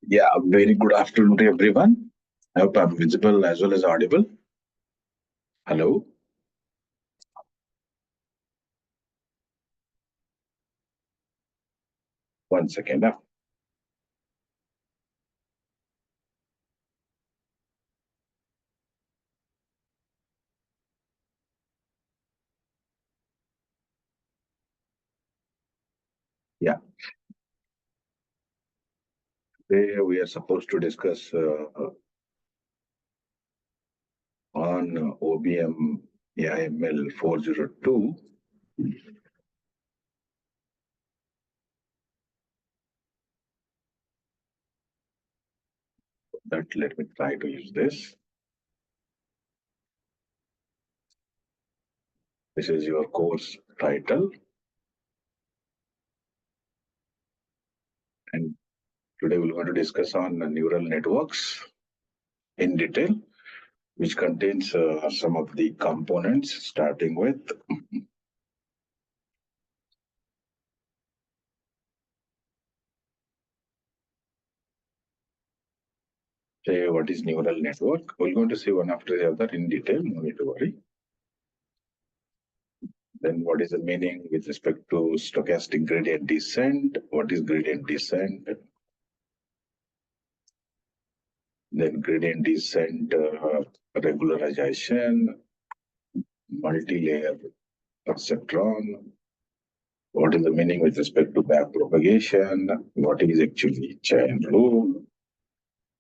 Yeah, very good afternoon to everyone. I hope I'm visible as well as audible. Hello. One second. Yeah, today we are supposed to discuss on OBM AIML 402. That let me try to use this. This is your course title. And today we're going to discuss on neural networks in detail, which contains some of the components starting with say what is neural network. We're going to see one after the other in detail, no need to worry. Then what is the meaning with respect to stochastic gradient descent? What is gradient descent? Then gradient descent regularization, multi-layer perceptron. What is the meaning with respect to backpropagation? What is actually chain rule?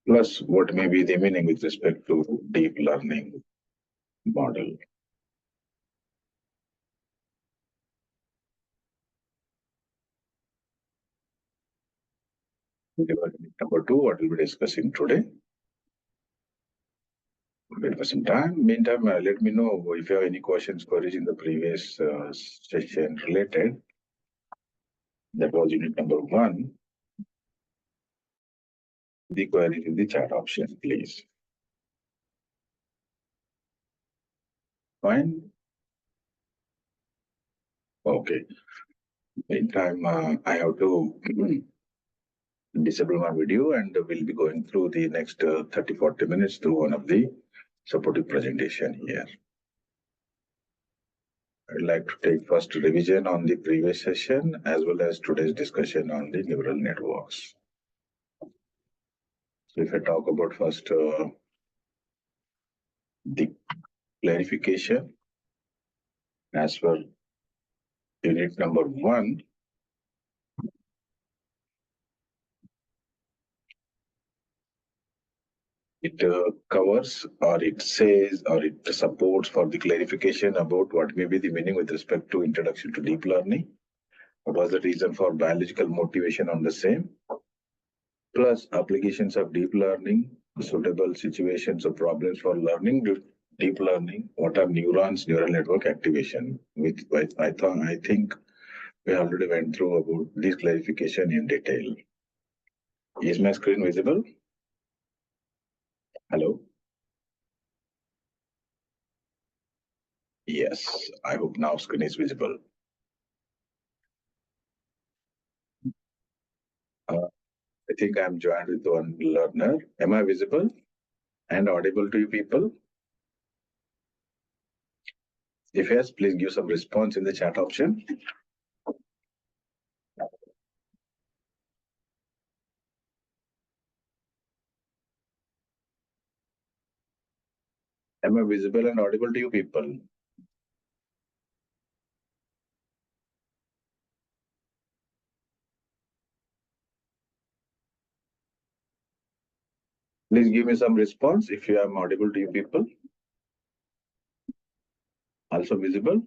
Plus, what may be the meaning with respect to deep learning model? Number two, what we'll be discussing today. Wait for some time. Meantime, let me know if you have any questions, queries in the previous session related. That was unit number one. The query in the chat option, please. Fine. Okay. Meantime, I have to disable my video and we'll be going through the next 30-40 minutes through one of the supportive presentation here. I'd like to take first revision on the previous session as well as today's discussion on the neural networks. So if I talk about first the clarification as per unit number one, it covers or it says or it supports for the clarification about what may be the meaning with respect to introduction to deep learning. What was the reason for biological motivation on the same? Plus applications of deep learning, suitable situations or problems for learning deep learning. What are neurons, neural network activation? With I think we already went through about this clarification in detail. Is my screen visible? Hello? Yes, I hope now screen is visible. I think I'm joined with one learner. Am I visible and audible to you people? If yes, please give some response in the chat option. Am I visible and audible to you people? Please give me some response if you am audible to you people. Also visible?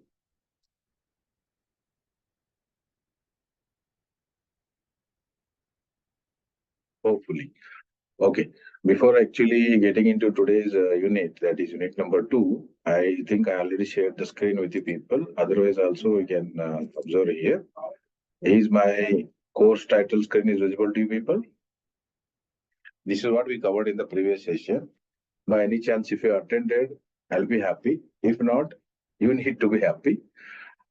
Hopefully. Okay. Before actually getting into today's unit, that is unit number two, I think I already shared the screen with you people. Otherwise, also we can observe here. Is my course title screen is visible to you people? This is what we covered in the previous session. By any chance, if you attended, I'll be happy. If not, you need to be happy.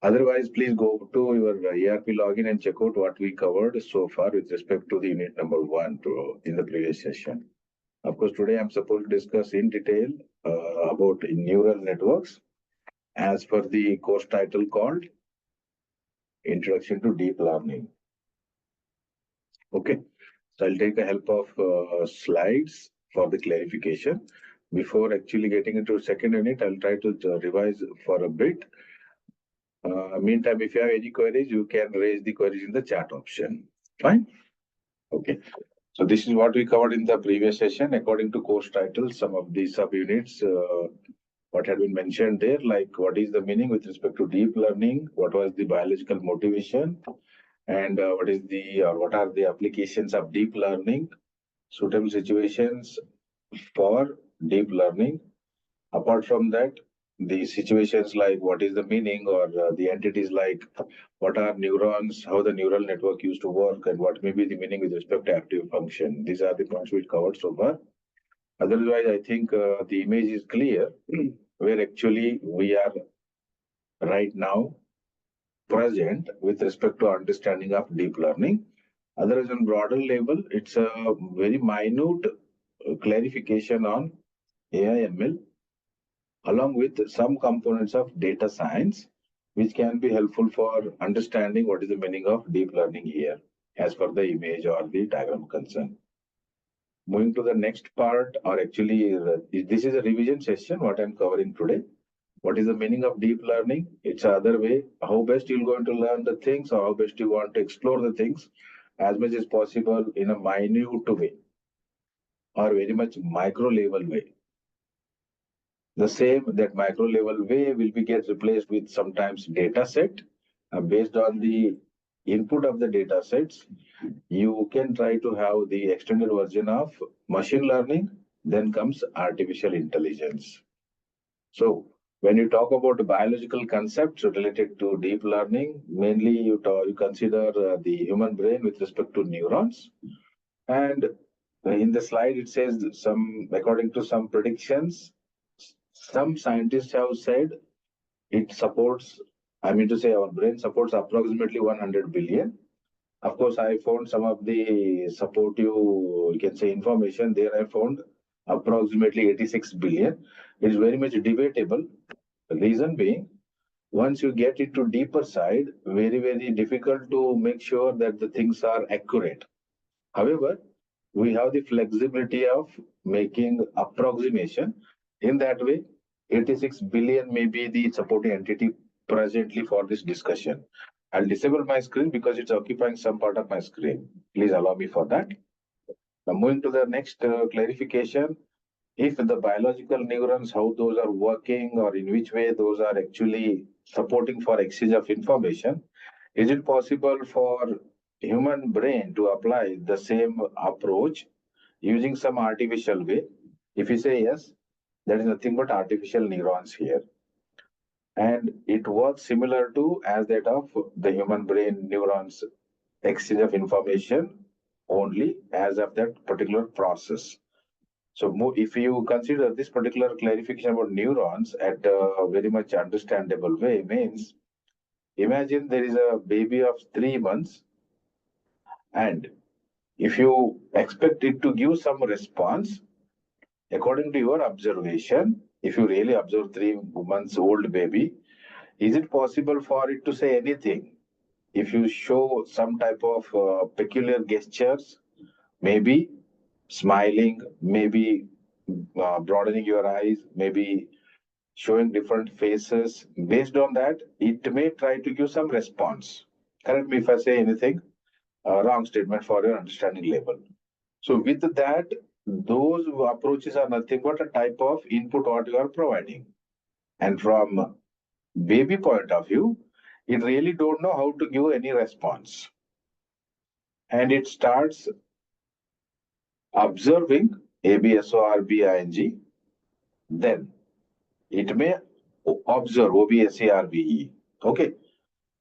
Otherwise, please go to your ERP login and check out what we covered so far with respect to the unit number 1 in the previous session. Of course, today I'm supposed to discuss in detail about neural networks as per the course title called Introduction to Deep Learning. Okay, so I'll take the help of slides for the clarification. Before actually getting into second unit, I'll try to revise for a bit. Meantime, if you have any queries, you can raise the queries in the chat option. Fine? Okay. So this is what we covered in the previous session. According to course title, some of the subunits, what had been mentioned there, like what is the meaning with respect to deep learning, what was the biological motivation, and what are the applications of deep learning, suitable situations for deep learning. Apart from that, the situations like what is the meaning or the entities like what are neurons, how the neural network used to work, and what may be the meaning with respect to active function. These are the points we covered so far. Otherwise, I think the image is clear where actually we are right now present with respect to understanding of deep learning. Otherwise, on broader level, it's a very minute clarification on AI/ML along with some components of data science, which can be helpful for understanding what is the meaning of deep learning here, as per the image or the diagram concerned. Moving to the next part, or actually, this is a revision session, what I'm covering today. What is the meaning of deep learning? It's another way, how best you're going to learn the things, or how best you want to explore the things as much as possible in a minute way, or very much micro level way. The same, that micro level way will be get replaced with sometimes data set. Based on the input of the data sets, you can try to have the extended version of machine learning. Then comes artificial intelligence. So when you talk about biological concepts related to deep learning, mainly you consider the human brain with respect to neurons. And in the slide, it says according to some predictions, some scientists have said it supports, our brain supports approximately 100 billion. Of course, I found some of the supportive, you can say, information there. I found approximately 86 billion. It is very much debatable. The reason being, once you get into deeper side, very, very difficult to make sure that the things are accurate. However, we have the flexibility of making approximation. In that way, 86 billion may be the supporting entity presently for this discussion. I'll disable my screen because it's occupying some part of my screen. Please allow me for that. Now moving to the next clarification, if the biological neurons, how those are working or in which way those are actually supporting for exchange of information, is it possible for human brain to apply the same approach using some artificial way? If you say yes, there is nothing but artificial neurons here. And it works similar to as that of the human brain neurons exchange of information only as of that particular process. So if you consider this particular clarification about neurons at a very much understandable way, means imagine there is a baby of 3 months, and if you expect it to give some response according to your observation, if you really observe 3 months old baby, is it possible for it to say anything? If you show some type of peculiar gestures, maybe smiling, maybe broadening your eyes, maybe showing different faces. Based on that, it may try to give some response. Correct me if I say anything wrong statement for your understanding level. So with that, those approaches are nothing but a type of input what you are providing. And from baby point of view, it really don't know how to give any response. And it starts observing ABSORBING, then it may observe OBSERVE. Okay.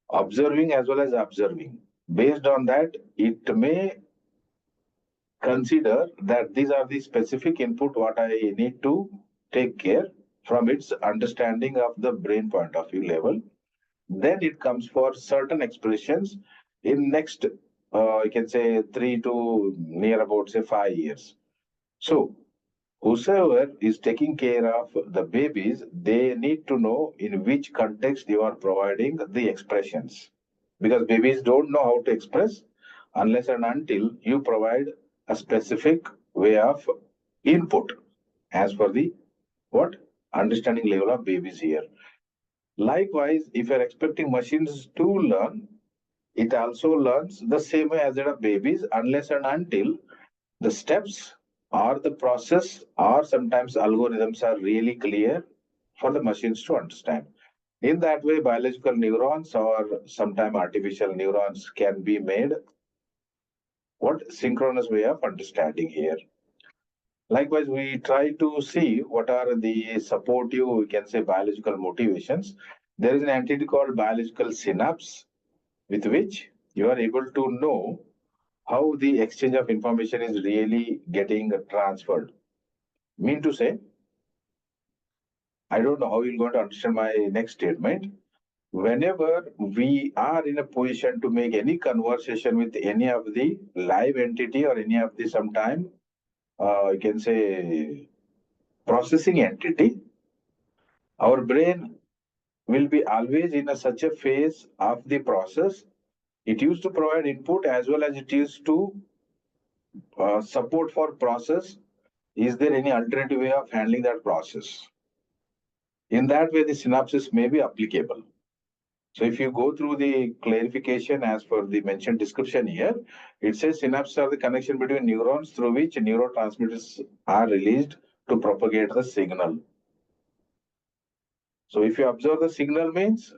Observing as well as observing. Based on that, it may consider that these are the specific input what I need to take care from its understanding of the brain point of view level. Then it comes for certain expressions in next, you can say 3 to near about say 5 years. So whosoever is taking care of the babies, they need to know in which context you are providing the expressions. Because babies don't know how to express unless and until you provide a specific way of input as per the what understanding level of babies here. Likewise, if you're expecting machines to learn, it also learns the same way as that of babies unless and until the steps or the process or sometimes algorithms are really clear for the machines to understand. In that way, biological neurons or sometimes artificial neurons can be made what synchronous way of understanding here. Likewise, we try to see what are the supportive, we can say biological motivations. There is an entity called biological synapse with which you are able to know how the exchange of information is really getting transferred. Mean to say, I don't know how you're going to understand my next statement. Whenever we are in a position to make any conversation with any of the live entity or any of the sometime, you can say processing entity, our brain will be always in such a phase of the process. It used to provide input as well as it used to support for process. Is there any alternative way of handling that process? In that way, the synapses may be applicable. So if you go through the clarification as per the mentioned description here, it says synapses are the connection between neurons through which neurotransmitters are released to propagate the signal. So if you observe the signal means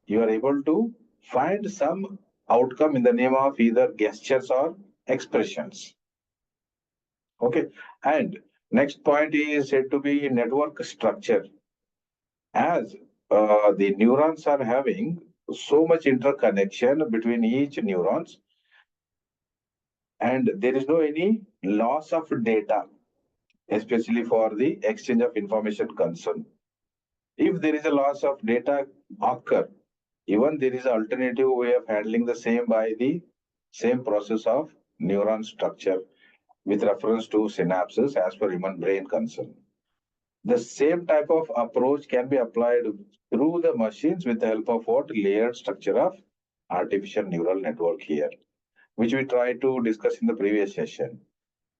you are able to find some outcome in the name of either gestures or expressions. Okay. And next point is said to be network structure. As the neurons are having so much interconnection between each neurons, and there is no any loss of data, especially for the exchange of information concern. If there is a loss of data occur, even there is an alternative way of handling the same by the same process of neuron structure with reference to synapses as per human brain concern. The same type of approach can be applied through the machines with the help of what layered structure of artificial neural network here, which we tried to discuss in the previous session.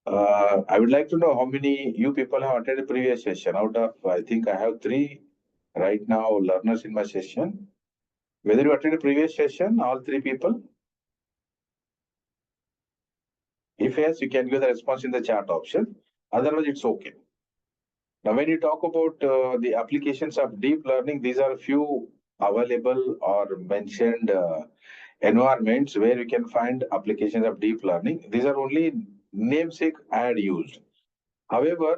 I would like to know how many you people have attended the previous session. Out of, I think I have three right now learners in my session. Whether you attended the previous session, all three people? If yes, you can give the response in the chat option. Otherwise, it's okay. Now, when you talk about the applications of deep learning, these are few available or mentioned environments where you can find applications of deep learning. These are only namesake I had used. However,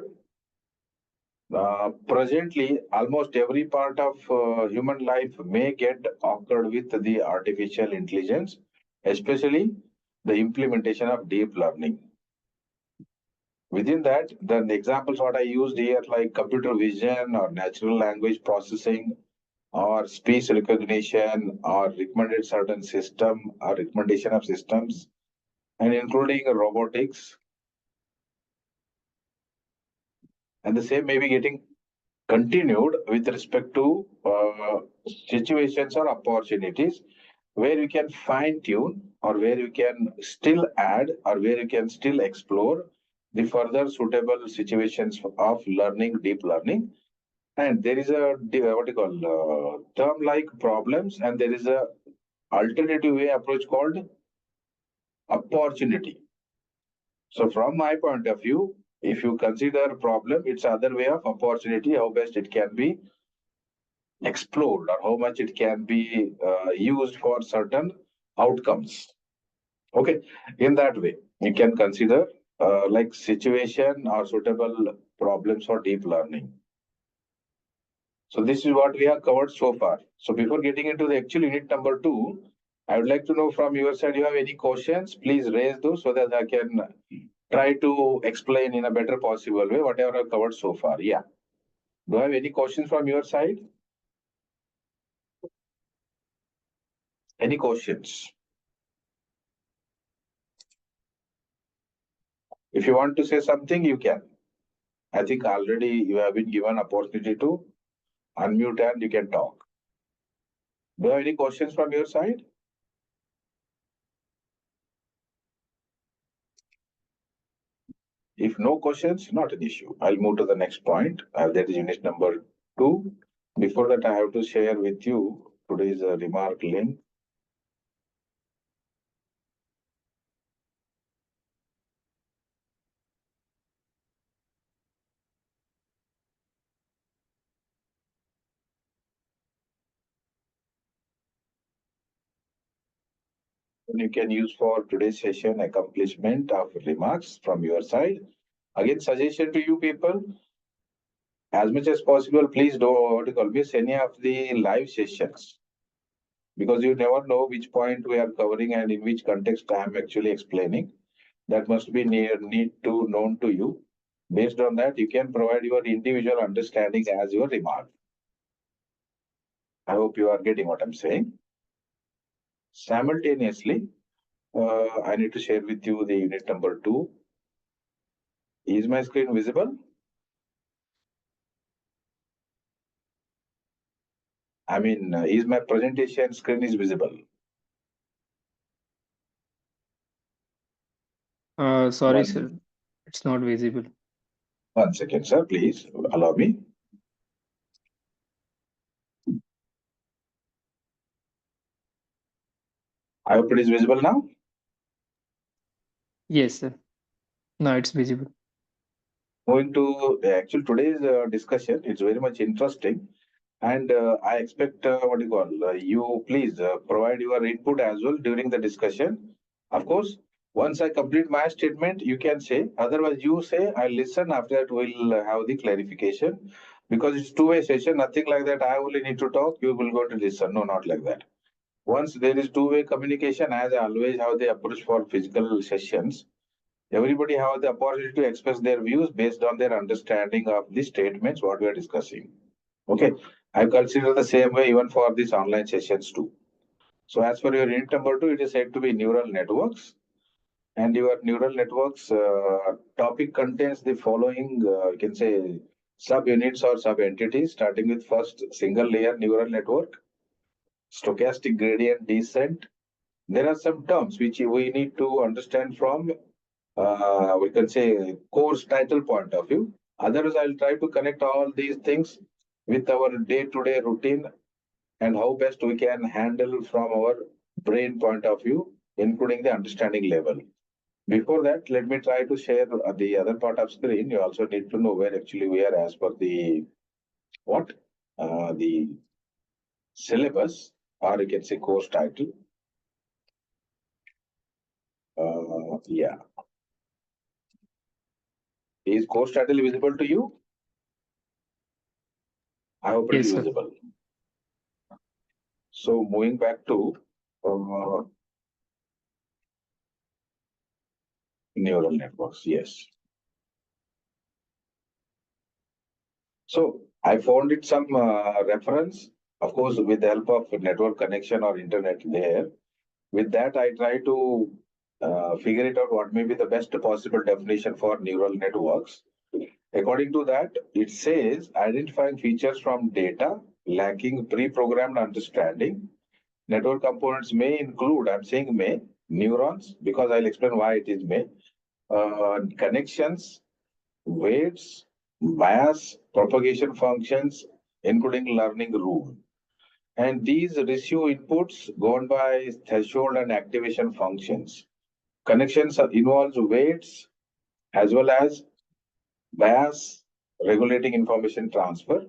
presently, almost every part of human life may get occurred with the artificial intelligence, especially the implementation of deep learning. Within that, the examples what I used here, like computer vision or natural language processing or speech recognition or recommended certain system or recommendation of systems, and including robotics. And the same may be getting continued with respect to situations or opportunities where you can fine tune or where you can still add or where you can still explore the further suitable situations of learning, deep learning. And there is a what you call term like problems, and there is a alternative way approach called opportunity. So from my point of view, if you consider problem, it's other way of opportunity, how best it can be explored or how much it can be used for certain outcomes. Okay, in that way, you can consider like situation or suitable problems for deep learning. So this is what we have covered so far. So before getting into the actual unit number 2, I would like to know from your side, you have any questions? Please raise those so that I can try to explain in a better possible way whatever I've covered so far. Yeah. Do I have any questions from your side? Any questions? If you want to say something, you can. I think already you have been given opportunity to unmute and you can talk. Do you have any questions from your side? If no questions, not an issue. I'll move to the next point. That is unit number 2. Before that, I have to share with you today's remark link. You can use for today's session accomplishment of remarks from your side. Again, suggestion to you people, as much as possible, please don't miss any of the live sessions, because you never know which point we are covering and in which context I am actually explaining. That must be need to known to you. Based on that, you can provide your individual understanding as your remark. I hope you are getting what I'm saying. Simultaneously, I need to share with you the unit number 2. Is my screen visible? I mean, is my presentation screen is visible? Sorry, sir. It's not visible. 1 second, sir. Please allow me. I hope it is visible now. Yes, sir. Now it's visible. Moving to actually today's discussion, it's very much interesting. And I expect what you call you please provide your input as well during the discussion. Of course, once I complete my statement, you can say. Otherwise, you say, I listen. After that, we'll have the clarification. Because it's two-way session, nothing like that. I only need to talk, you will go to listen. No, not like that. Once there is two-way communication, as I always have the approach for physical sessions, everybody have the opportunity to express their views based on their understanding of the statements what we are discussing. Okay, I consider the same way even for these online sessions too. So as for your unit number 2, it is said to be neural networks. And your neural networks topic contains the following, you can say, subunits or sub-entities, starting with first single layer neural network, stochastic gradient descent. There are some terms which we need to understand from, we can say, course title point of view. Otherwise, I'll try to connect all these things with our day-to-day routine and how best we can handle from our brain point of view, including the understanding level. Before that, let me try to share the other part of screen. You also need to know where actually we are as per the what the syllabus, or you can say course title. Yeah, is course title visible to you? I hope it Yes, is sir. visible. So moving back to neural networks, yes. So I found it some reference, of course, with the help of network connection or internet there. With that, I try to figure it out what may be the best possible definition for neural networks. According to that, it says identifying features from data lacking pre-programmed understanding. Network components may include, I'm saying may, neurons, because I'll explain why it is may, connections, weights, bias, propagation functions, including learning rule. And these receive inputs governed by threshold and activation functions. Connections involves weights as well as bias regulating information transfer,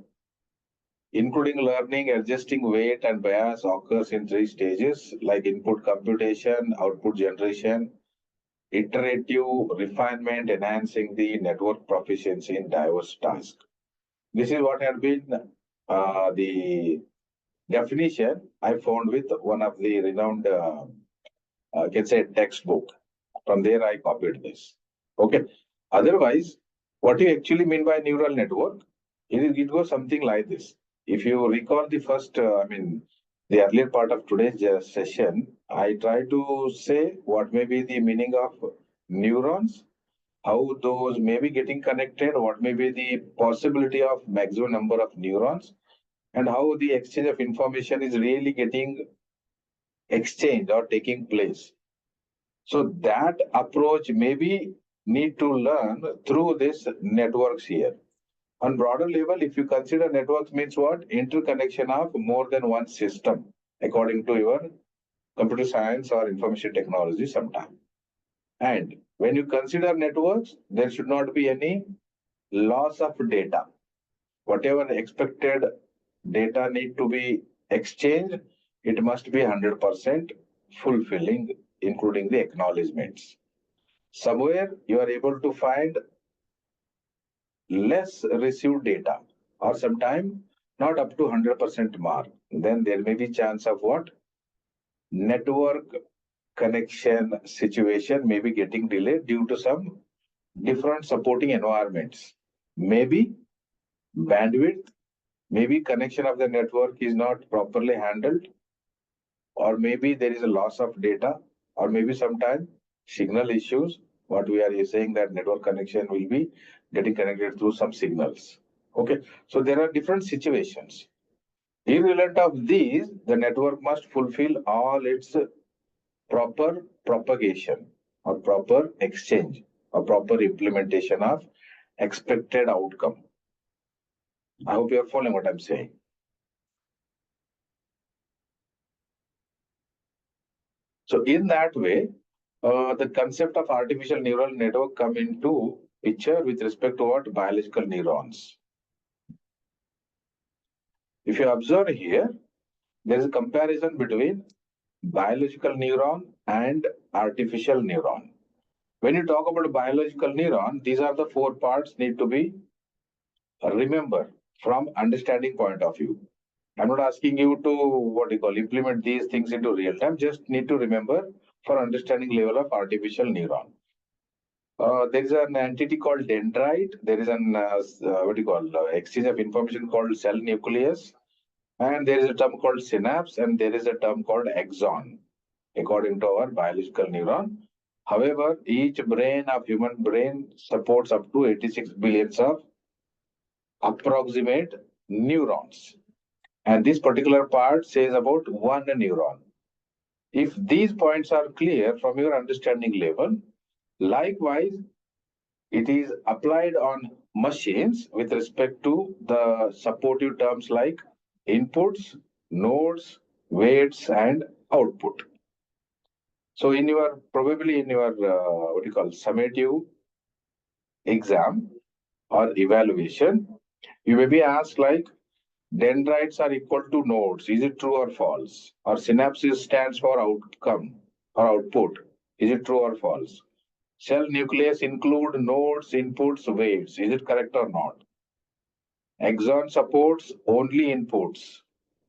including learning, adjusting weight and bias occurs in 3 stages like input computation, output generation, iterative refinement, enhancing the network proficiency in diverse tasks. This is what had been the definition I found with one of the renowned, can say, textbook. From there, I copied this. Okay. Otherwise, what you actually mean by neural network, it goes something like this. If you recall the first, the earlier part of today's session, I try to say what may be the meaning of neurons, how those may be getting connected, what may be the possibility of maximum number of neurons, and how the exchange of information is really getting exchanged or taking place. So that approach maybe need to learn through this networks here. On broader level, if you consider networks means what? Interconnection of more than one system, according to your computer science or information technology sometime. And when you consider networks, there should not be any loss of data. Whatever expected data need to be exchanged, it must be 100% fulfilling, including the acknowledgements. Somewhere you are able to find less received data or sometime not up to 100% mark, then there may be chance of what? Network connection situation may be getting delayed due to some different supporting environments. Maybe bandwidth, maybe connection of the network is not properly handled, or maybe there is a loss of data, or maybe sometimes signal issues. What we are saying that network connection will be getting connected through some signals. Okay, so there are different situations. Irrelevant of these, the network must fulfill all its proper propagation or proper exchange or proper implementation of expected outcome. I hope you are following what I'm saying. So in that way, the concept of artificial neural network come into picture with respect to what? Biological neurons. If you observe here, there is a comparison between biological neuron and artificial neuron. When you talk about biological neuron, these are the four parts need to be remembered from understanding point of view. I'm not asking you to what you call implement these things into real time. Just need to remember for understanding level of artificial neuron. There is an entity called dendrite. There is an what do you call exchange of information called cell nucleus, and there is a term called synapse, and there is a term called axon, according to our biological neuron. However, each brain of human brain supports up to 86 billions of approximate neurons. And this particular part says about one neuron. If these points are clear from your understanding level, likewise, it is applied on machines with respect to the supportive terms like inputs, nodes, weights, and output. So in your, probably in your, what you call summative exam or evaluation, you may be asked like, dendrites are equal to nodes. Is it true or false? Or synapses stands for outcome or output. Is it true or false? Cell nucleus include nodes, inputs, weights. Is it correct or not? Axon supports only inputs.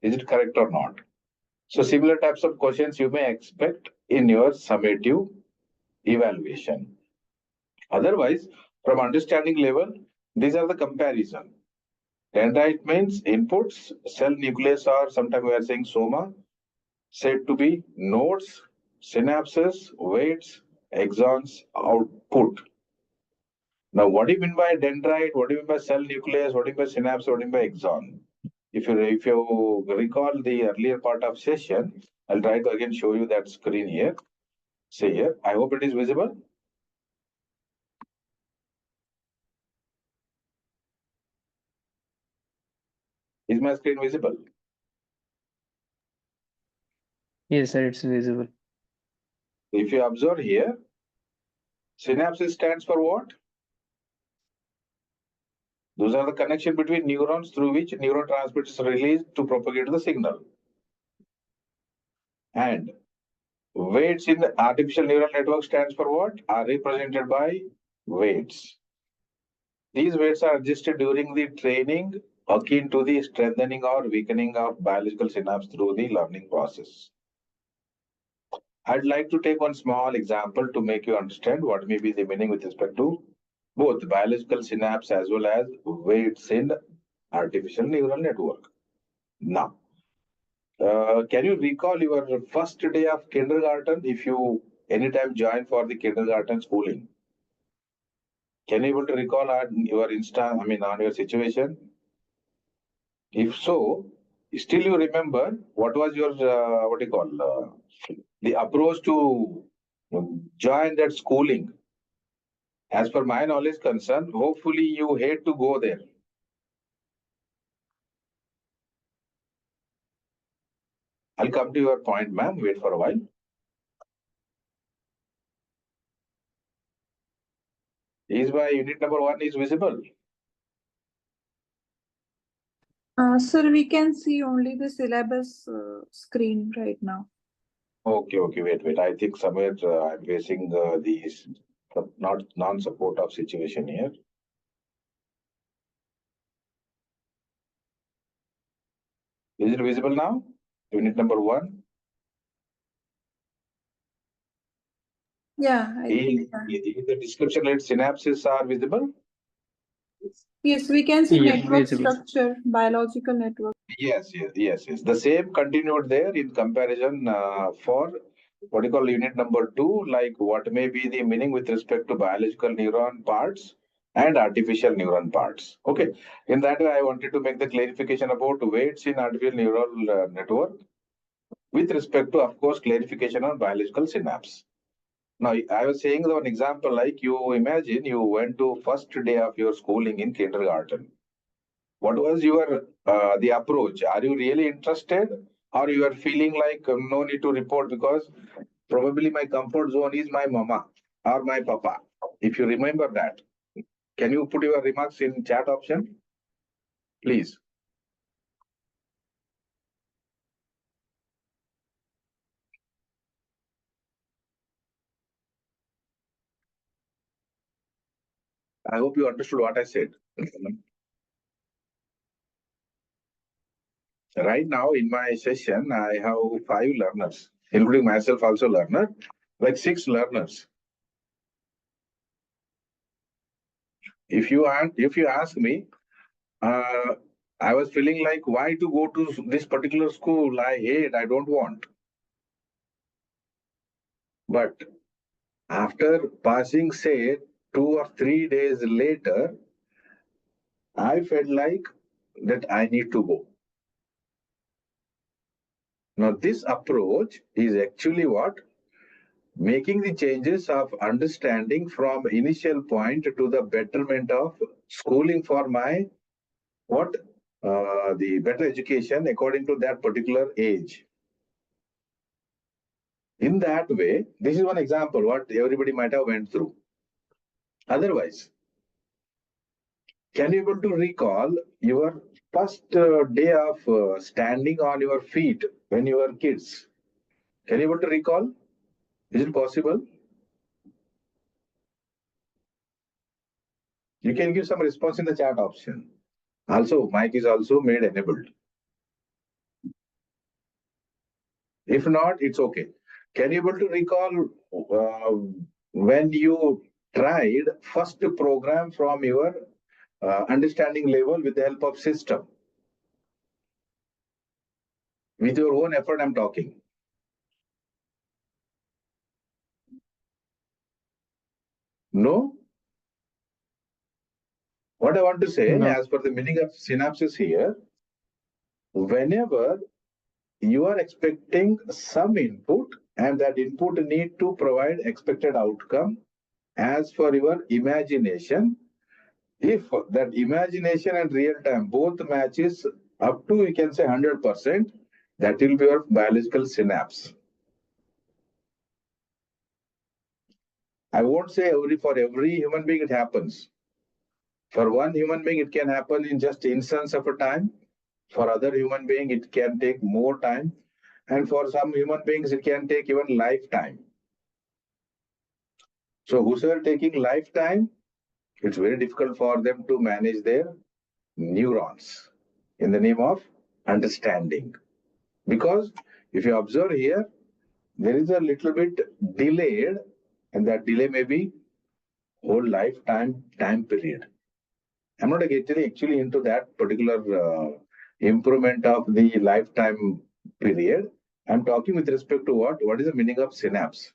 Is it correct or not? So similar types of questions you may expect in your summative evaluation. Otherwise, from understanding level, these are the comparison. Dendrite means inputs, cell nucleus or sometimes we are saying soma, said to be nodes, synapses, weights, axons, output. Now, what do you mean by dendrite? What do you mean by cell nucleus? What do you mean by synapse? What do you mean by axon? If you recall the earlier part of session, I'll try to again show you that screen here. See here. I hope it is visible. Is my screen visible? Yes, sir, it's visible. If you observe here, synapses stands for what? Those are the connection between neurons through which neurotransmitters are released to propagate the signal. And weights in the artificial neural network stands for what? Are represented by weights. These weights are adjusted during the training akin to the strengthening or weakening of biological synapse through the learning process. I'd like to take one small example to make you understand what may be the meaning with respect to both biological synapse as well as weights in artificial neural network. Now, Can you recall your first day of kindergarten if you anytime joined for the kindergarten schooling? Can you able to recall on your on your situation? If so, still you remember what was your what do you call the approach to join that schooling? As per my knowledge concern, hopefully you hate to go there. I'll come to your point, ma'am. Wait for a while. Is my unit number 1 is visible? Sir, we can see only the syllabus screen right now. Okay, wait. I think somewhere I'm facing these not non-support of situation here. Is it visible now? Unit number 1. Yeah, I think. In the description, let synapses are visible. Yes, we can see Yeah, network visible. structure, biological network. Yes. The same continued there in comparison for what you call unit number 2, like what may be the meaning with respect to biological neuron parts and artificial neuron parts. Okay. In that way, I wanted to make the clarification about weights in artificial neural network with respect to, of course, clarification on biological synapse. Now, I was saying one example like you imagine you went to first day of your schooling in kindergarten. What was your the approach? Are you really interested, or you are feeling like no need to report because probably my comfort zone is my mama or my papa? If you remember that, can you put your remarks in chat option, please? I hope you understood what I said. Right now in my session, I have 5 learners, including myself also learner, like 6 learners. If you ask me, I was feeling like why to go to this particular school. I hate. I don't want. But after passing, say 2 or 3 days later, I felt like that I need to go. Now, this approach is actually what making the changes of understanding from initial point to the betterment of schooling for my what the better education according to that particular age. In that way, this is one example what everybody might have went through. Otherwise, can you able to recall your first day of standing on your feet when you were kids? Can you able to recall? Is it possible? You can give some response in the chat option. Also, mic is also made enabled. If not, it's okay. Can you able to recall when you tried first program from your understanding level with the help of system? With your own effort, I'm talking. No? What I want to say, No. as per the meaning of synapses here, whenever you are expecting some input and that input need to provide expected outcome as for your imagination, if that imagination and real time both matches up to, you can say 100%, that will be your biological synapse. I won't say for every human being it happens. For one human being, it can happen in just instance of a time. For other human being, it can take more time. And for some human beings, it can take even lifetime. So whosoever taking lifetime, it's very difficult for them to manage their neurons in the name of understanding. Because if you observe here, there is a little bit delayed, and that delay may be whole lifetime time period. I'm not getting actually into that particular improvement of the lifetime period. I'm talking with respect to what? What is the meaning of synapse?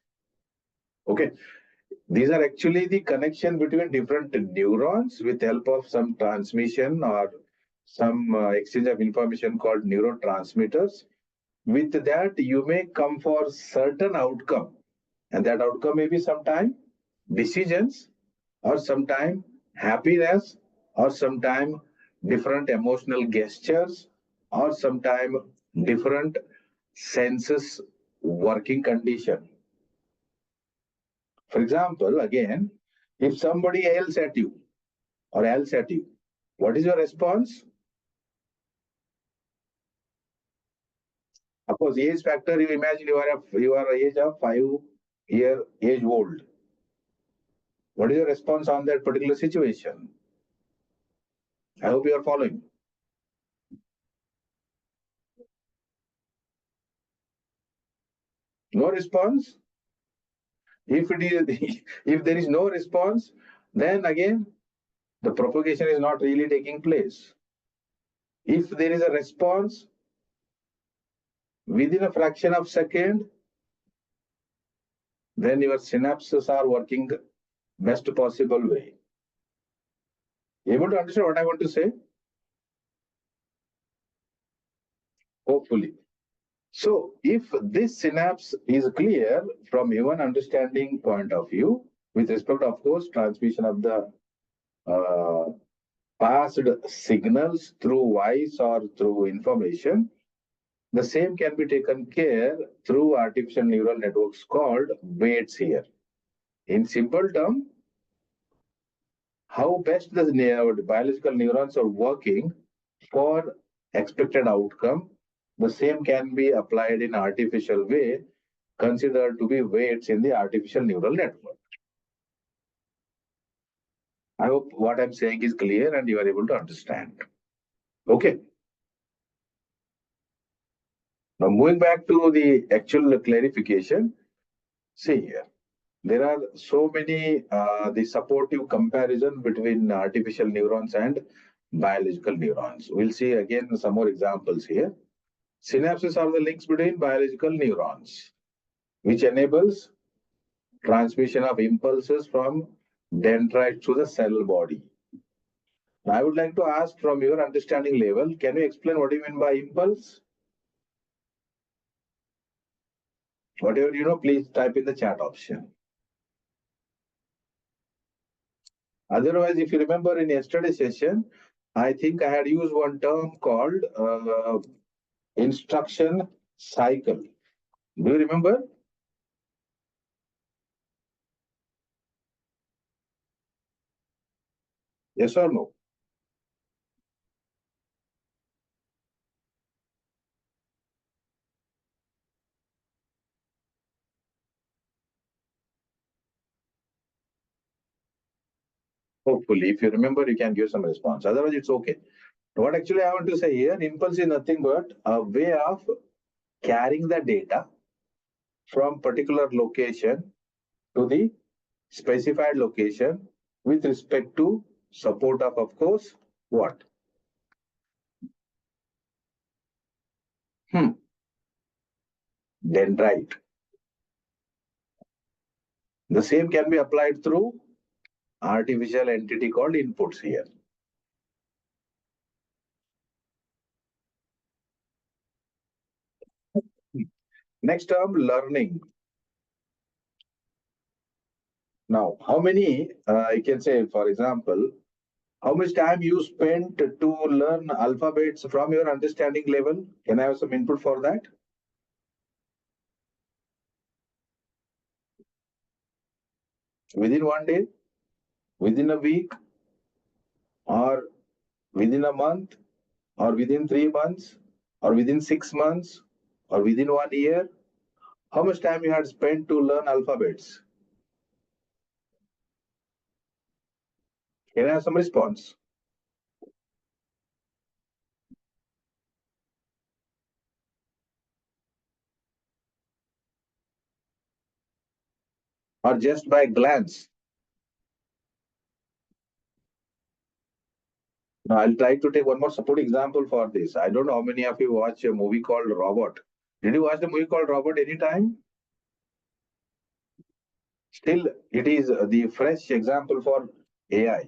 Okay. These are actually the connection between different neurons with help of some transmission or some exchange of information called neurotransmitters. With that, you may come for certain outcome, and that outcome may be sometime decisions, or sometime happiness, or sometime different emotional gestures, or sometime different senses working condition. For example, again, if somebody yells at you or yells at you, what is your response? Of course, age factor, you imagine you are age of 5-year age old. What is your response on that particular situation? I hope you are following. No response? If it is, if there is no response, then again, the propagation is not really taking place. If there is a response within a fraction of second, then your synapses are working best possible way. Able to understand what I want to say? Hopefully. So if this synapse is clear from human understanding point of view, with respect, of course, transmission of the passed signals through voice or through information, the same can be taken care through artificial neural networks called weights here. In simple term, how best the biological neurons are working for expected outcome, the same can be applied in artificial way, considered to be weights in the artificial neural network. I hope what I'm saying is clear and you are able to understand. Okay. Now moving back to the actual clarification, see here, there are so many the supportive comparison between artificial neurons and biological neurons. We'll see again some more examples here. Synapses are the links between biological neurons, which enables transmission of impulses from dendrites to the cell body. Now, I would like to ask from your understanding level, can you explain what you mean by impulse? Whatever you know, please type in the chat option. Otherwise, if you remember in yesterday's session, I think I had used one term called instruction cycle. Do you remember? Yes or no? Hopefully, if you remember, you can give some response. Otherwise, it's okay. What actually I want to say here, impulse is nothing but a way of carrying the data from particular location to the specified location with respect to support of course, what? Dendrite. The same can be applied through artificial entity called inputs here. Next term, learning. Now, how many, I can say, for example, how much time you spent to learn alphabets from your understanding level? Can I have some input for that? Within one day, within a week, or within a month, or within 3 months, or within 6 months, or within 1 year? How much time you had spent to learn alphabets? Can I have some response? Or just by glance? Now, I'll try to take one more support example for this. I don't know how many of you watch a movie called Robot. Did you watch the movie called Robot anytime? Still, it is the fresh example for AI.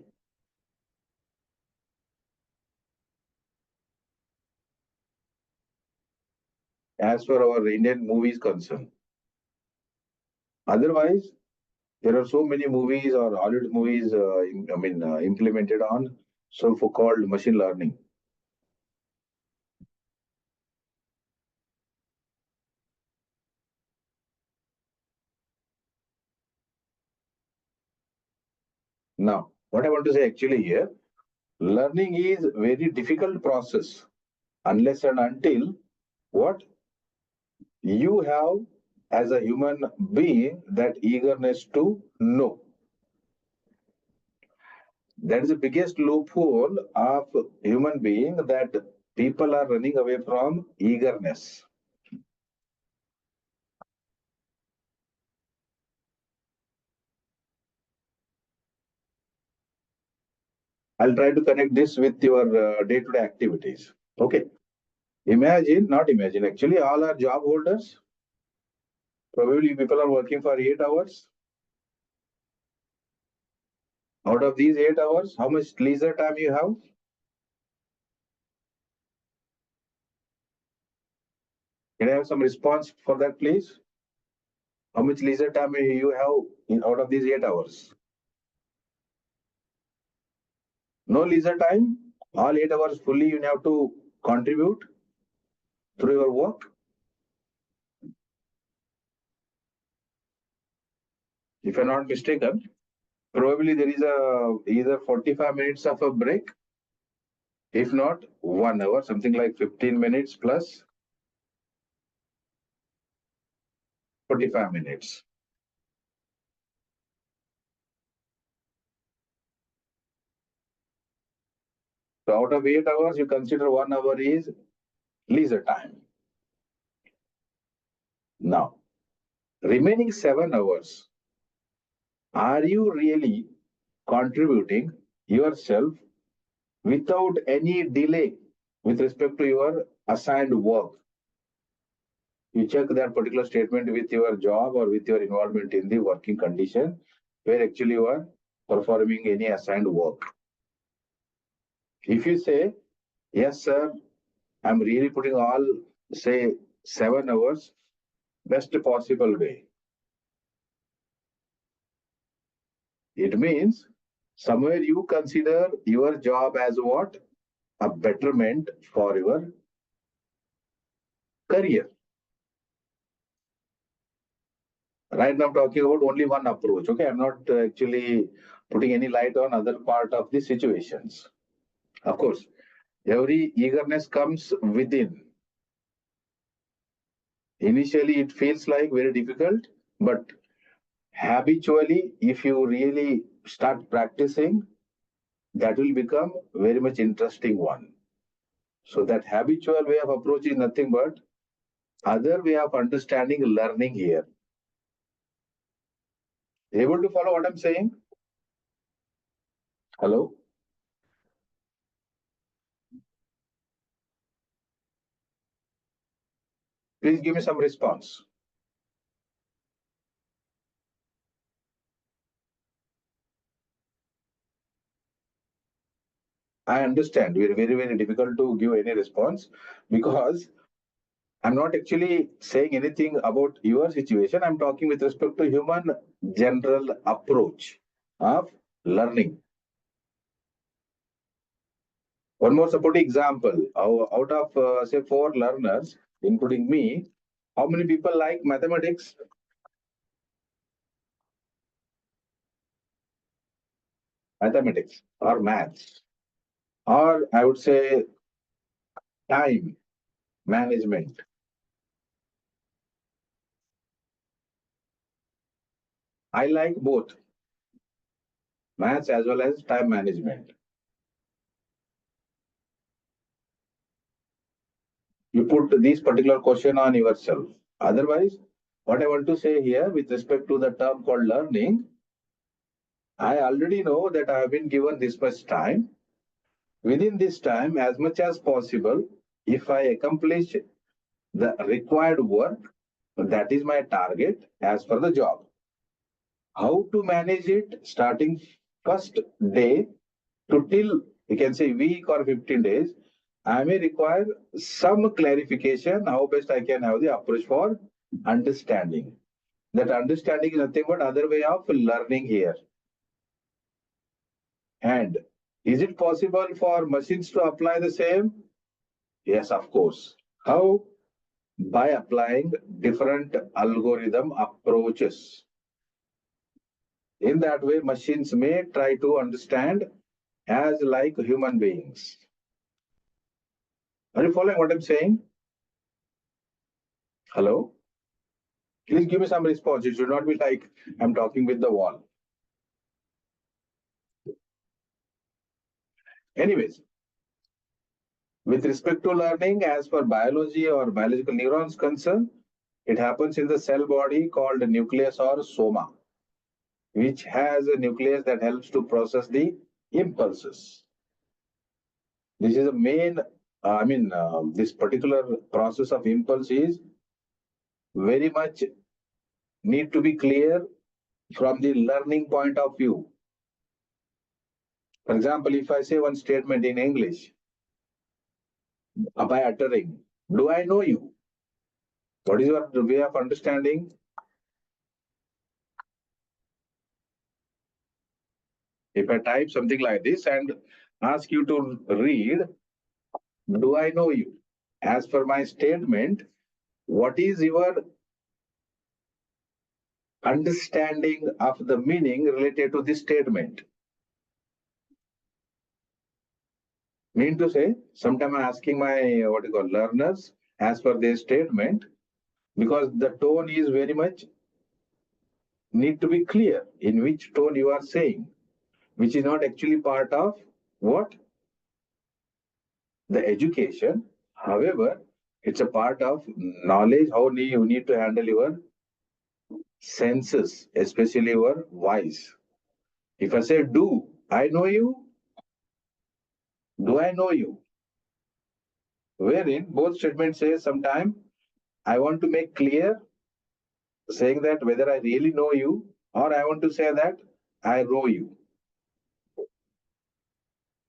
As for our Indian movies concerned. Otherwise, there are so many movies or Hollywood movies, implemented on so-called machine learning. Now, what I want to say actually here, learning is a very difficult process unless and until what you have as a human being that eagerness to know. That is the biggest loophole of human being, that people are running away from eagerness. I'll try to connect this with your day-to-day activities. Okay. Not imagine, actually all are job holders. Probably people are working for 8 hours. Out of these 8 hours, how much leisure time you have? Can I have some response for that, please? How much leisure time you have out of these 8 hours? No leisure time? All 8 hours fully you have to contribute through your work? If I'm not mistaken, probably there is either 45 minutes of a break. If not, 1 hour, something like 15 minutes plus 45 minutes. So out of 8 hours, you consider 1 hour is leisure time. Now, remaining 7 hours, are you really contributing yourself without any delay with respect to your assigned work? You check that particular statement with your job or with your involvement in the working condition where actually you are performing any assigned work. If you say, yes, sir, I'm really putting all, say, 7 hours, best possible way. It means somewhere you consider your job as what? A betterment for your career. Right now I'm talking about only one approach. Okay, I'm not actually putting any light on other part of the situations. Of course, every eagerness comes within. Initially, it feels like very difficult, but habitually, if you really start practicing, that will become very much interesting one. So that habitual way of approach is nothing but other way of understanding learning here. Able to follow what I'm saying? Hello? Please give me some response. I understand we're very, very difficult to give any response because I'm not actually saying anything about your situation. I'm talking with respect to human general approach of learning. One more supporting example. Out of, say, 4 learners, including me, how many people like mathematics? Mathematics or maths, or I would say time management. I like both maths as well as time management. You put this particular question on yourself. Otherwise, what I want to say here with respect to the term called learning, I already know that I have been given this much time. within this time, as much as possible, if I accomplish the required work, that is my target as per the job. How to manage it starting first day to till, you can say, week or 15 days, I may require some clarification how best I can have the approach for understanding. That understanding is nothing but other way of learning here. And is it possible for machines to apply the same? Yes, of course. How? By applying different algorithm approaches. In that way, machines may try to understand as like human beings. Are you following what I'm saying? Hello? Please give me some response. It should not be like I'm talking with the wall. Anyways, with respect to learning, as for biology or biological neurons concern, it happens in the cell body called nucleus or soma, which has a nucleus that helps to process the impulses. This is the main, this particular process of impulse is very much need to be clear from the learning point of view. For example, if I say one statement in English, by uttering, do I know you? What is your way of understanding? If I type something like this and ask you to read, do I know you? As per my statement, what is your understanding of the meaning related to this statement? Mean to say, sometimes I'm asking my learners as per their statement, because the tone is very much need to be clear in which tone you are saying, which is not actually part of what? The education. However, it's a part of knowledge, how you need to handle your senses, especially your voice. If I say, do I know you? Do I know you? Wherein both statements say sometime I want to make clear saying that whether I really know you, or I want to say that I know you.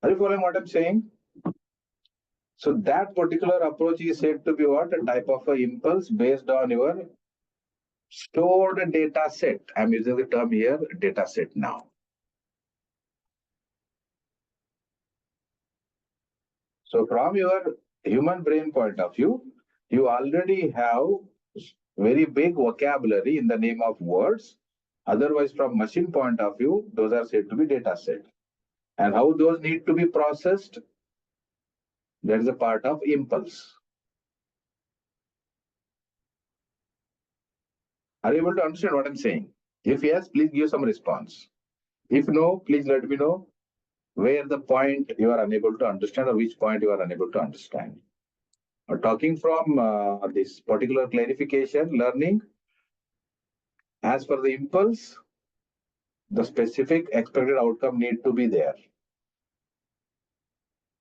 Are you following what I'm saying? So that particular approach is said to be what? A type of an impulse based on your stored data set. I'm using the term here, data set now. So from your human brain point of view, you already have very big vocabulary in the name of words. Otherwise, from machine point of view, those are said to be data set. And how those need to be processed, that is a part of impulse. Are you able to understand what I'm saying? If yes, please give some response. If no, please let me know where the point you are unable to understand or which point you are unable to understand. Talking from this particular clarification, learning, as per the impulse, the specific expected outcome need to be there.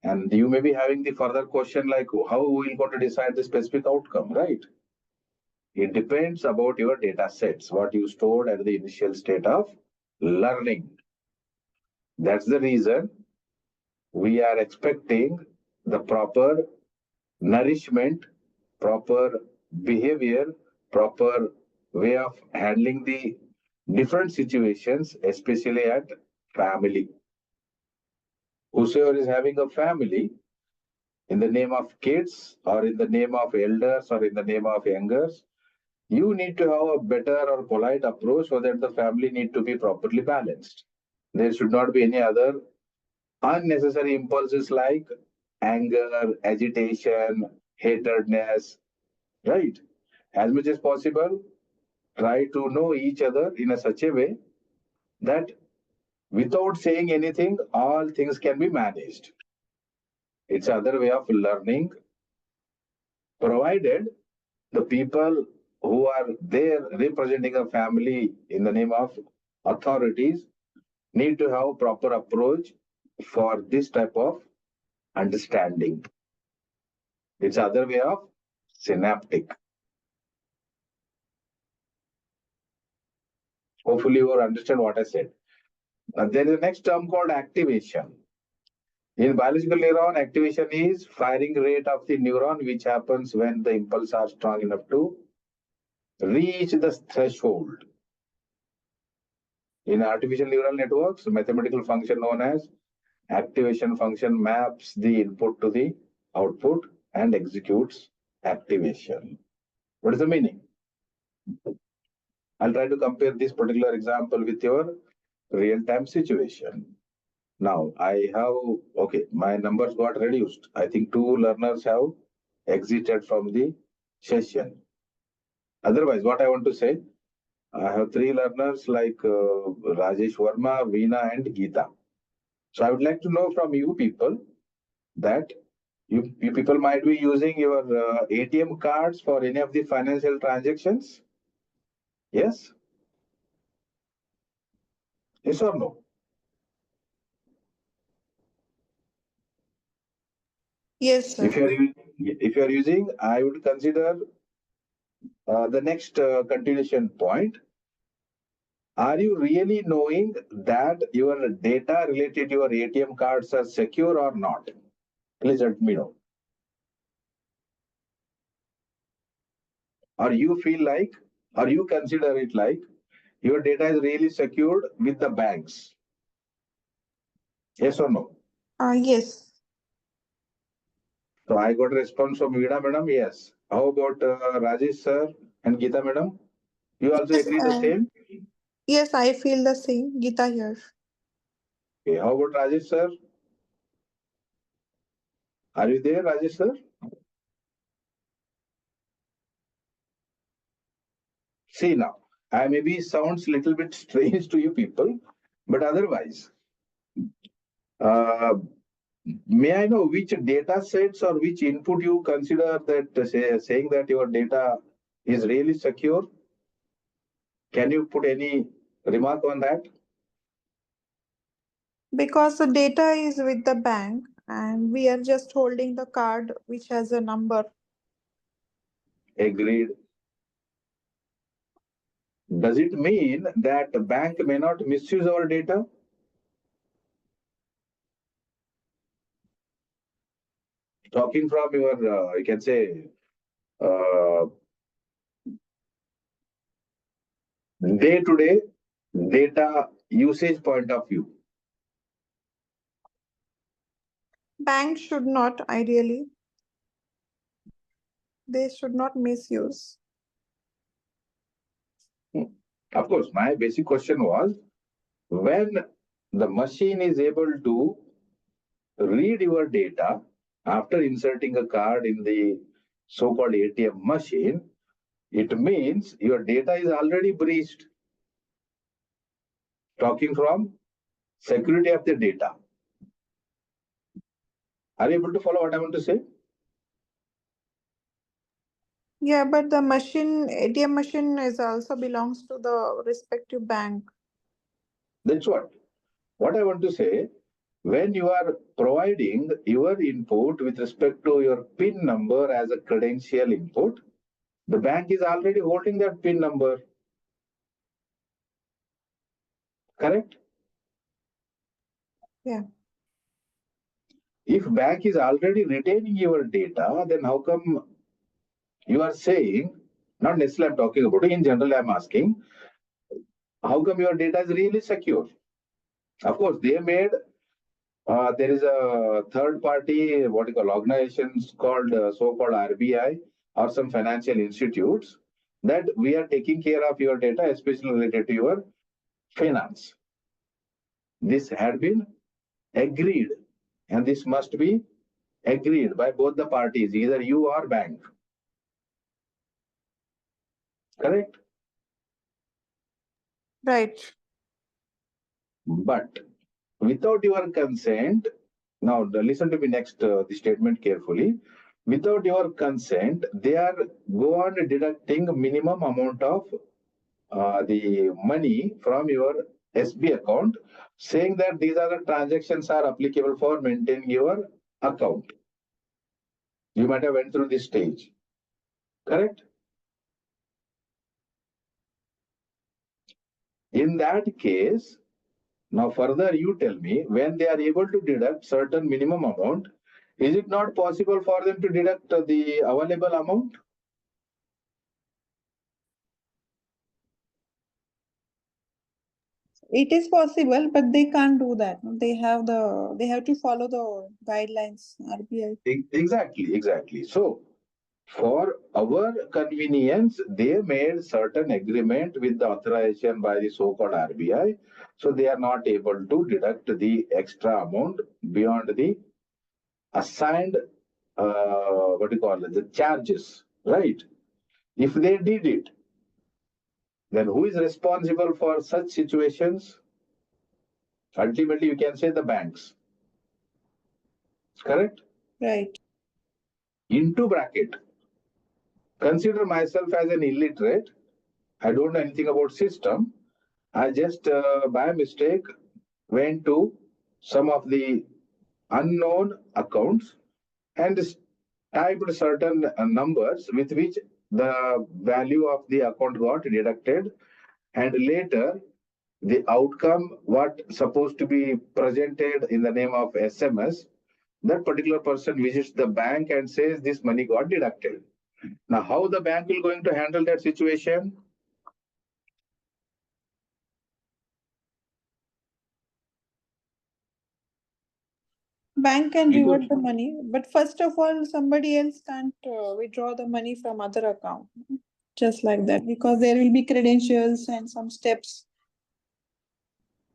And you may be having the further question like, how we will going to decide the specific outcome, right? It depends about your data sets, what you stored at the initial state of learning. That's the reason we are expecting the proper nourishment, proper behavior, proper way of handling the different situations, especially at family. Whosoever is having a family, in the name of kids or in the name of elders or in the name of youngers, you need to have a better or polite approach so that the family need to be properly balanced. There should not be any other unnecessary impulses like anger, agitation, hatredness, right? As much as possible, try to know each other in a such a way that without saying anything, all things can be managed. It's another way of learning, provided the people who are there representing a family in the name of authorities need to have proper approach for this type of understanding. It's other way of synaptic. Hopefully you will understand what I said. There is a next term called activation. In biological neuron, activation is firing rate of the neuron, which happens when the impulse are strong enough to reach the threshold. In artificial neural networks, mathematical function known as activation function maps the input to the output and executes activation. What is the meaning? I'll try to compare this particular example with your real-time situation. Now I have, okay, my numbers got reduced. I think 2 learners have exited from the session. Otherwise, what I want to say, I have 3 learners like Rajesh Verma, Veena and Geeta. So I would like to know from you people that you people might be using your ATM cards for any of the financial transactions. Yes? Yes or no? Yes, sir. If you are using, I would consider the next continuation point. Are you really knowing that your data related to your ATM cards are secure or not? Please let me know. Or you feel like, or you consider it like your data is really secured with the banks? Yes or no? Yes. So I got a response from Veena madam, yes. How about Rajesh sir and Geeta madam? You also Yes, agree the same? yes, I feel the same. Geeta here. Okay. How about Rajesh sir? Are you there, Rajesh sir? See now, I maybe sounds little bit strange to you people, but otherwise, may I know which data sets or which input you consider that saying that your data is really secure? Can you put any remark on that? Because the data is with the bank and we are just holding the card which has a number. Agreed. Does it mean that the bank may not misuse our data? Talking from your, you can say, day-to-day data usage point of view. Bank should not, ideally. They should not misuse. Of course, my basic question was, when the machine is able to read your data after inserting a card in the so-called ATM machine, it means your data is already breached. Talking from security of the data. Are you able to follow what I want to say? Yeah, but the machine, ATM machine is also belongs to the respective bank. That's what. What I want to say, when you are providing your input with respect to your PIN number as a credential input, the bank is already holding that PIN number. Correct? Yeah. If bank is already retaining your data, then how come you are saying, not necessarily I'm talking about it, in general I'm asking, how come your data is really secure? Of course, they made, there is a third party, what you call organizations called so-called RBI or some financial institutes that we are taking care of your data, especially related to your finance. This had been agreed, and this must be agreed by both the parties, either you or bank. Correct? Right. But without your consent, now listen to me next the statement carefully. Without your consent, they are go on deducting minimum amount of the money from your SB account, saying that these are the transactions are applicable for maintaining your account. You might have went through this stage, correct? In that case, now further you tell me, when they are able to deduct certain minimum amount, is it not possible for them to deduct the available amount? It is possible, but they can't do that. They have to follow the guidelines, RBI. Exactly. So for our convenience, they made certain agreement with the authorization by the so-called RBI. So they are not able to deduct the extra amount beyond the assigned, the charges, right? If they did it, then who is responsible for such situations? Ultimately, you can say the banks, correct? Right. Into bracket, consider myself as an illiterate. I don't know anything about system. I just by mistake went to some of the unknown accounts and typed certain numbers with which the value of the account got deducted, and later the outcome what supposed to be presented in the name of SMS, that particular person visits the bank and says this money got deducted. Now how the bank will going to handle that situation? Bank can You revert could- the money, but first of all, somebody else can't withdraw the money from other account. Just like that, because there will be credentials and some steps.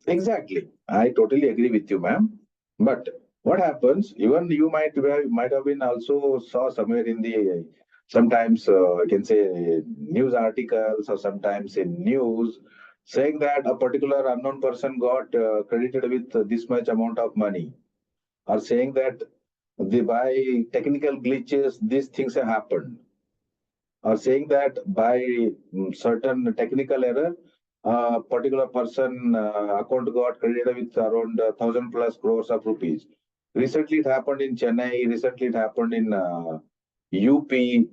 Exactly. I totally agree with you, ma'am. But what happens, even you might have been also saw somewhere in the sometimes I can say news articles or sometimes in news saying that a particular unknown person got credited with this much amount of money, or saying that by technical glitches these things have happened, or saying that by certain technical error, a particular person account got credited with around 1,000+ crores of rupees. Recently, it happened in Chennai. Recently, it happened in UP.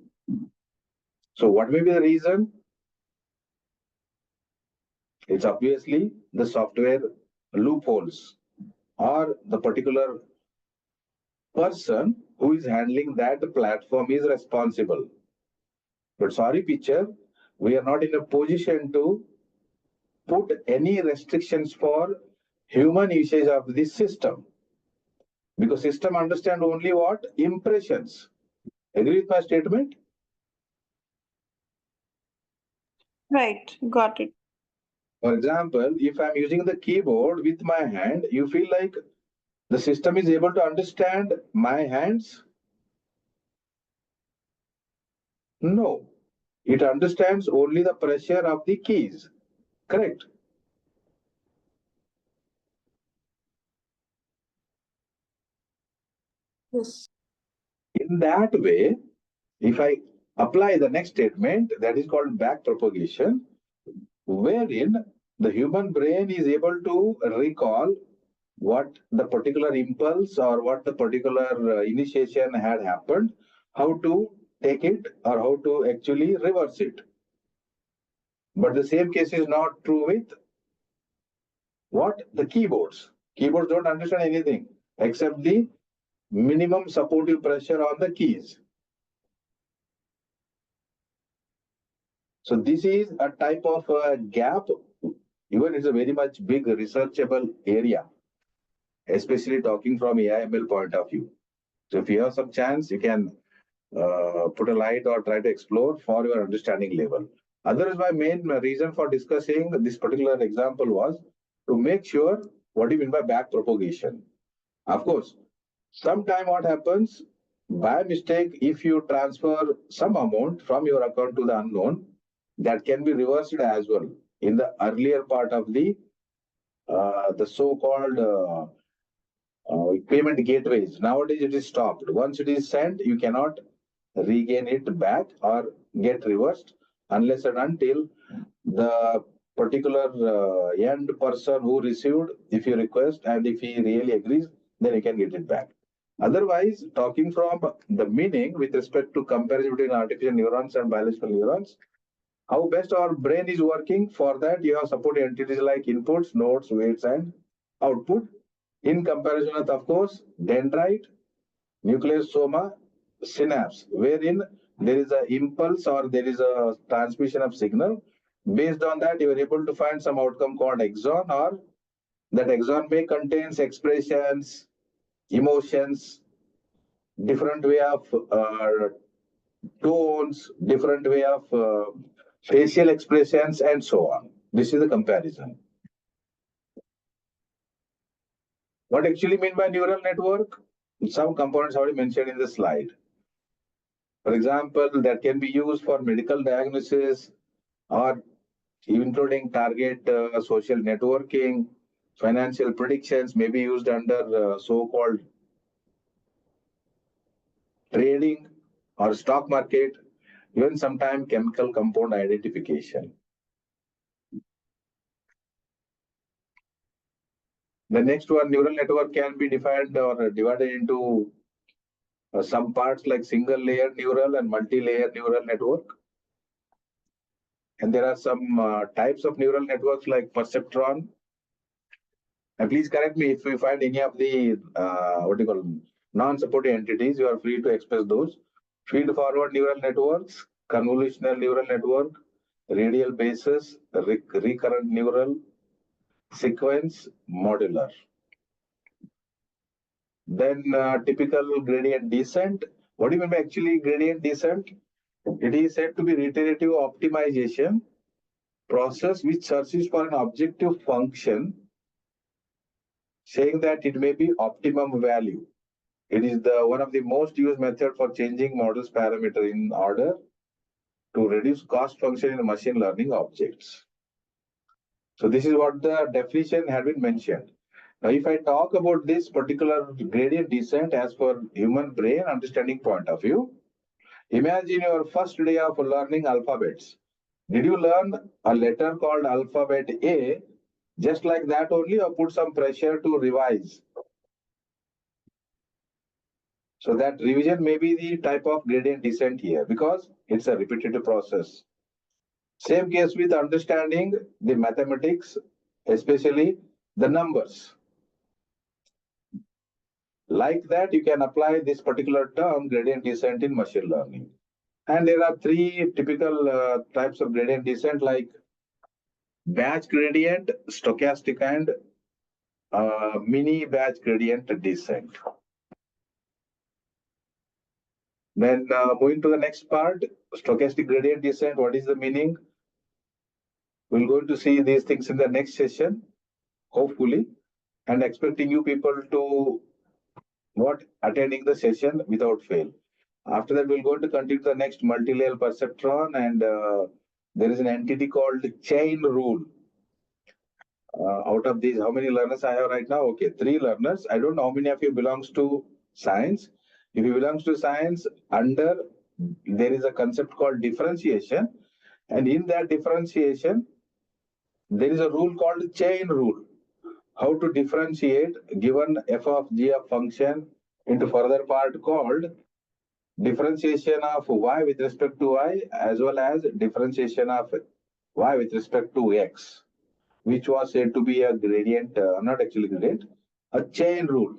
So, what may be the reason? It's obviously the software loopholes or the particular person who is handling that platform is responsible. But sorry, picture, we are not in a position to put any restrictions for human usage of this system, because system understand only what impressions. Agree with my statement? Right, got it. For example, if I'm using the keyboard with my hand, you feel like the system is able to understand my hands? No, it understands only the pressure of the keys, correct? Yes. In that way, if I apply the next statement, that is called back propagation, wherein the human brain is able to recall what the particular impulse or what the particular initiation had happened, how to take it or how to actually reverse it. But the same case is not true with what? The keyboards. Keyboards don't understand anything except the minimum supportive pressure on the keys. So this is a type of gap. Even it's a very much big researchable area, especially talking from AI/ML point of view. So if you have some chance, you can put a light or try to explore for your understanding level. Otherwise, my main reason for discussing this particular example was to make sure what do you mean by back propagation. Of course, sometime what happens by mistake, if you transfer some amount from your account to the unknown, that can be reversed as well in the earlier part of the so-called payment gateways. Nowadays, it is stopped. Once it is sent, you cannot regain it back or get reversed unless and until the particular end person who received, if you request and if he really agrees, then you can get it back. Otherwise, talking from the meaning with respect to comparison between artificial neurons and biological neurons, how best our brain is working, for that you have supporting entities like inputs, nodes, weights, and output. In comparison with, of course, dendrite, nucleus soma, synapse, wherein there is an impulse or there is a transmission of signal. Based on that, you are able to find some outcome called axon, or that axon may contains expressions, emotions, different way of tones, different way of facial expressions, and so on. This is the comparison. What actually mean by neural network? Some components already mentioned in the slide. For example, that can be used for medical diagnosis or including target social networking, financial predictions may be used under so-called trading or stock market, even sometimes chemical compound identification. The next one, neural network can be defined or divided into some parts like single layer neural and multi-layer neural network. And there are some types of neural networks like perceptron. And please correct me if you find any of the what do you call non-supporting entities, you are free to express those. Feed-forward neural networks, convolutional neural network, radial basis, recurrent neural, sequence, modular. Then typical gradient descent. What do you mean by actually gradient descent? It is said to be reiterative optimization process which searches for an objective function, saying that it may be optimum value. It is the one of the most used method for changing models parameter in order to reduce cost function in machine learning objects. So this is what the definition had been mentioned. Now, if I talk about this particular gradient descent as per human brain understanding point of view, imagine your first day of learning alphabets. Did you learn a letter called alphabet A just like that only, or put some pressure to revise? So that revision may be the type of gradient descent here because it's a repetitive process. Same case with understanding the mathematics, especially the numbers. Like that, you can apply this particular term gradient descent in machine learning. And there are three typical types of gradient descent like batch gradient, stochastic, and mini batch gradient descent. Then moving to the next part, stochastic gradient descent, what is the meaning? We're going to see these things in the next session, hopefully, and expecting you people to attending the session without fail. After that, we're going to continue the next multi-layer perceptron, and there is an entity called chain rule. Out of these, how many learners I have right now? Okay, 3 learners. I don't know how many of you belongs to science. If you belongs to science, there is a concept called differentiation, and in that differentiation, there is a rule called chain rule. How to differentiate given f of g of function into further part called differentiation of y with respect to y as well as differentiation of y with respect to x, which was said to be a gradient, not actually gradient, a chain rule.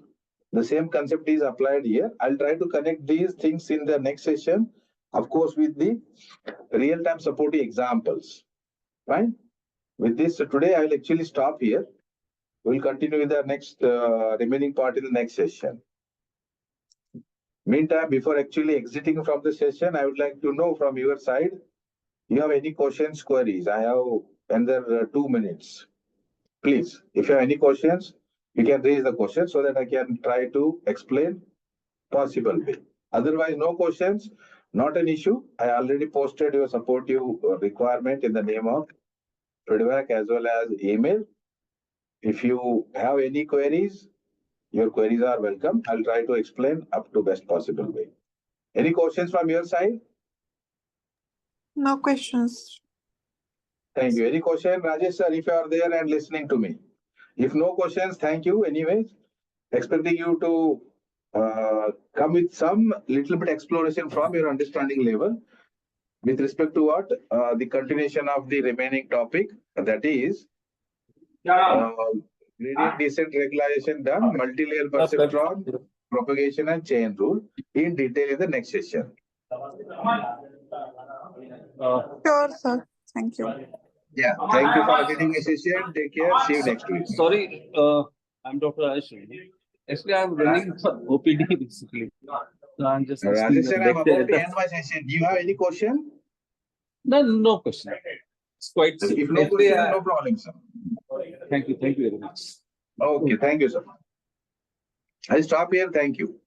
The same concept is applied here. I'll try to connect these things in the next session, of course, with the real-time supporting examples. Fine. With this, today I'll actually stop here. We'll continue with the next remaining part in the next session. Meantime, before actually exiting from the session, I would like to know from your side, you have any questions, queries? I have another 2 minutes. Please, if you have any questions, you can raise the question so that I can try to explain possible way. Otherwise, no questions, not an issue. I already posted your supportive requirement in the name of feedback as well as email. If you have any queries, your queries are welcome. I'll try to explain up to best possible way. Any questions from your side? No questions. Thank you. Any question, Rajesh sir, if you are there and listening to me? If no questions, thank you anyways. Expecting you to come with some little bit exploration from your understanding level with respect to what the continuation of the remaining topic, that is gradient descent regularization done, multi-layer perceptron, propagation and chain rule in detail in the next session. Sure, sir. Thank you. Yeah, thank you for attending the session. Take care. See you next week. Sorry, I'm Dr. Rajesh. Actually, I'm running for OPD basically. So I'm just Rajesh, listening I'm the about to lecture. end my session. Do you have any question? No question. It's quite If simple. no Actually, question, no problem, sir. thank you very much. Okay, thank you, sir. I'll stop here. Thank you.